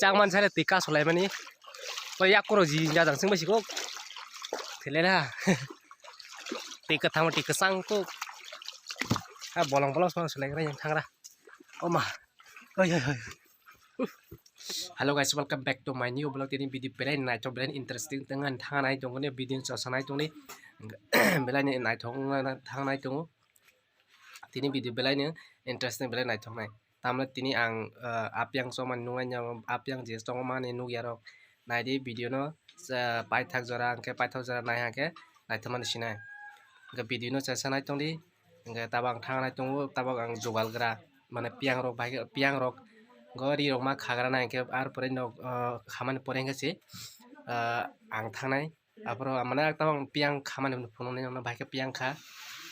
Cang man saya tika solai mani, ya koro ji jadang sing masih kok, telela, tika tamu tika sang kok, bolong solai kira yang tangra, oma, oh ya. Halo guys, welcome back to my new vlog. Ini video belain naik tong belain interesting dengan tangan naik tong ini video sosok naik tong ini belain naik tong tangan naik tong. Ini video belain interesting belain naik tong naik. Tamat ini ang apiang soman nunganya apiang jes tong mana nu yarok. Naik di video no pai thak jora angke pai thak jora naik angke naik teman sini. Ke video no sosok naik tong di angke tabang tangan naik tong tabang ang jual gerak mana piang rok baik piang rok. Gori roma khagra na ke ar pore no khamani pore ngase ang thangnai apro amana tabang piang khamani phunu ne no bhaike piang kha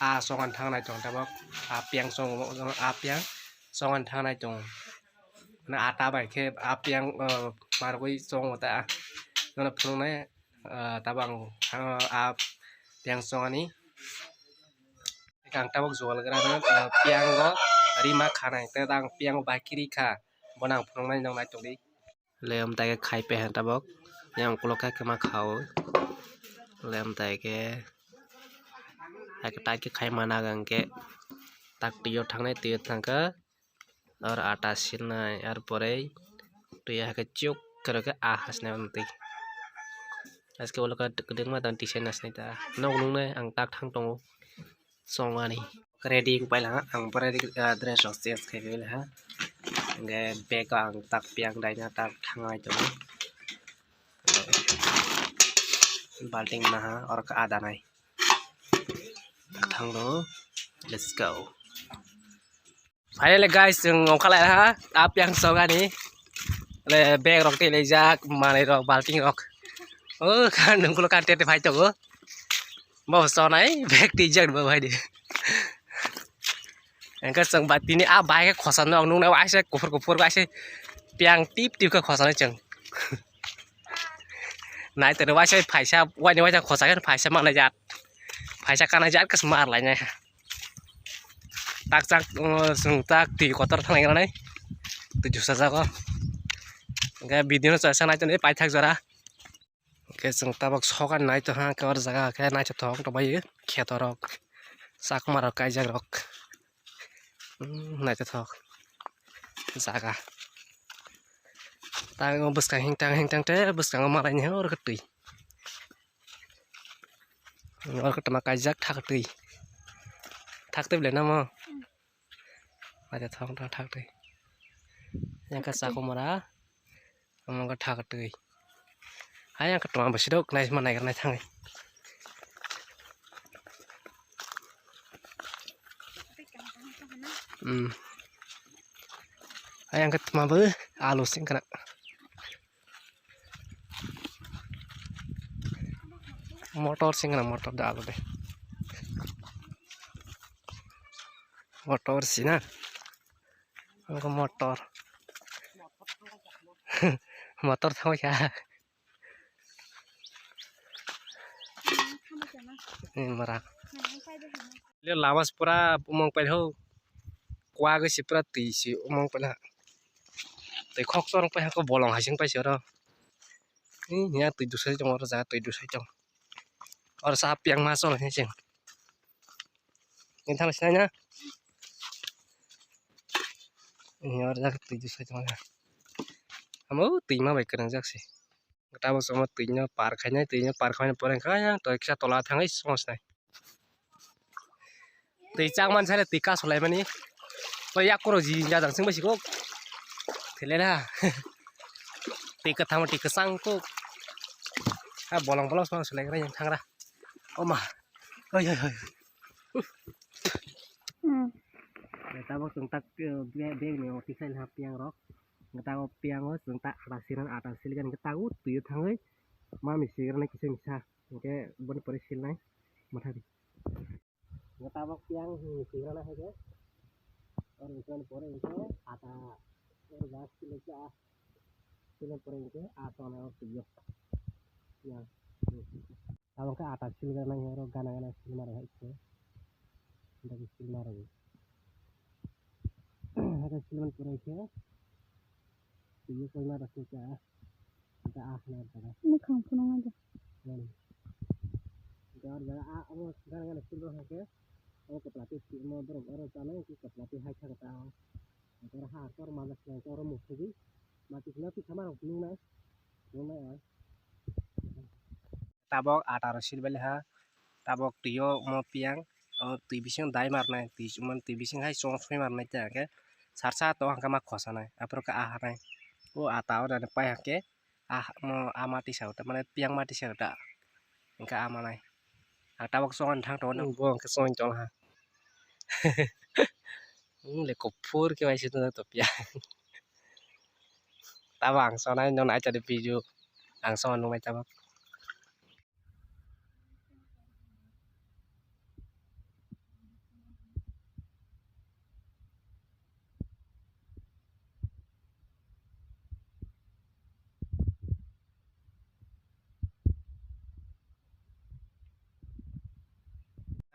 a songan thangnai tong tabak a piang song a piang songan thangnai tong na ata bai ke a piang margoi song ta no phunu ne tabang a piang songani kang tabak jual gra no piang go rima khanai te dang piang bakiri kha bonang phung nai nong nai tong di lem tai ke khai pe han tabok yang kulo ka ke ma khao lem tai ke tai ke khai mana gang ke tak tiyo thang nai tiyo thang ka और आटा सिलना यार परे तो यह के चुक कर के आ हसने बनती आज के वो लोग कदिंग में दांती से नसने ता नौ नुंग ने अंग ताक थंग तोंग सोंगानी रेडी पहला अंग परे ड्रेस ऑक्सीजन के लिए है गे bag ang tak piang dai na tak thangai to balting na ha or ka ada nai thang do let's go finally guys ngong khala ha ap yang soga ni le bag rok te le jak mane rok balting rok kan nung kulo kan te phai to go mo so nai bag ti jak ba bhai di angka sang bati ni a bai ke khosan no nung na wa se kufur ga se piang tip tip ka khosan chang nai te wa se phaisa wa ni wa ja khosa kan phaisa mak na jat phaisa kana jat ka smar lai nya tak jak sung tak ti kotor thang nai tu jusa ja ko angka video sa sa nai te pai thak jara ke sung tabak sokan nai to ha ka or jaga ke nai to thong to bai khetorok sak marok kai jak rok nai to thok jaga tang buskang hingtang te buskang malai nya or ketui or ketama kajak thak tui thak te ble na mo nai to thong thak tui yang ka sako mara among ka thak tui hai yang ketama basidok nai manai nai thangai ayang ketama be alus sing kana motor sing kana motor da alu de motor sina angko motor motor thau ya marak le lawas pura umong pai ho qua cái xí pra tì xí mong phải là tới khóc xong phải có bỏ lòng hay sinh phải sửa đâu nhá từ sai trong ở ra từ sai trong ở sa piang ma xong là như chừng nhìn thằng này nhá ở ra từ sai trong này amo tì mà phải cần rắc xí người ta bảo sao tì nhá par khai nhá por khai nhá tới cái tola thằng ấy xong này tì trang man sai là tì cá sổ lại mà ní ya koro ji jadang sing masih kok telela tika tamu tika sang kok bolong solai kira yang tangra oma oh ya kita mau tungtak beg ni official hap yang rok kita mau piang os tungtak atas silikan kita tuh tangai mami sih karena kisah misah oke bon perisil nai matahari kita mau piang sih karena aja और इंसान पर इनके आता और गाछ के लेके आ सिल पर इनके आता ना और पियो या अब का आता सिल करना है और गाना सिल मारे है इससे इंदा सिल मारे है आता सिल मन पर इनके tuyo koi ma rasu ka kita na jaga Mukhang punong aja. jaga amo jaga na silro hake amo keplati mo bro aro chana ki keplati hai thang ta tor ha tor malas na tor musugi mati na ti sama nung na tabok atar silbel ha tabok tuyo mo piang tui bising dai marnai tui bising hai song soi marnai ta ke sarsa to hangka ma khosanai apro ka ahanai o atao dan pai hake mo amati sauta mane piang mati sauta hangka amanai tabok songan thang to no bo hangka song tong ha le kopur ke wai situ to pia tabang sonai no nai cha de video ang son no mai tabok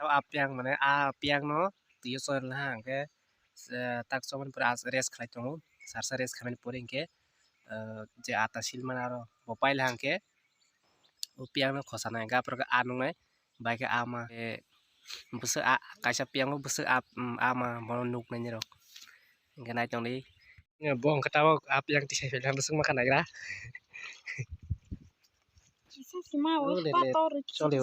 apiang mane apiang no tuyo son la hangke tak soman pura res khlai tongo sarsa res khamen poring ke je ata sil manaro bopai hangke piang no khosana ga pro ka anung nai bai ka ama busa kaisa piang no busa ama bono nuk nai rok ga nai tong ni bong ka tawo apiang ti sai felang sung makan ai ra Isa si mau pator. chole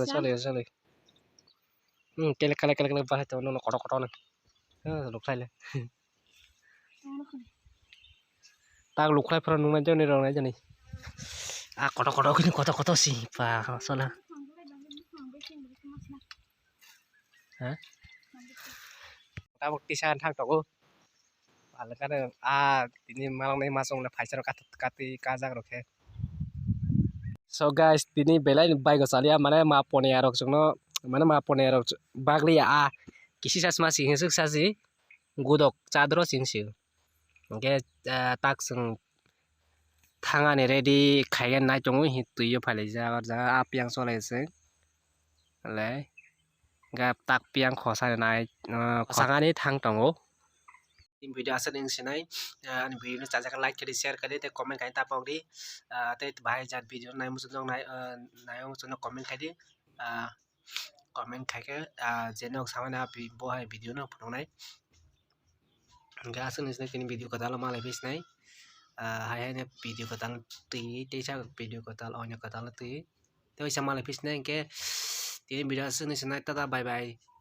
kele kele bah to no koto koto na luk sai le tak luk sai pro nung nai joni rong nai joni koto koto si pa sola tabok tisan thang to ala kana tini malang nai masong na phaisar kati kajak rokhe so guys tini belai bai go salia mane ma pone arok chungno mane ma pone arok bagli kisi sasma sing suk sasi gudok chadro singsi ge tak sung thangani ready khaigan nai tongo hi tuyo phale ja apiang solai se le ga tak piang khosa nai khosangani thang tongo video asan ing sinai ani video chaja ka like kari share kari te comment kai ta pok di te bahai jat video nai musu jong nai musu comment kai di comment kai ke jenok samana bo hai video no phong nai ga asan ing sinai tini video ko dalo malai bis nai hai ne video ko tang ti te sa video ko dal onya ko dal ti te sa malai bis nai ke tini video asan ing sinai tada bye bye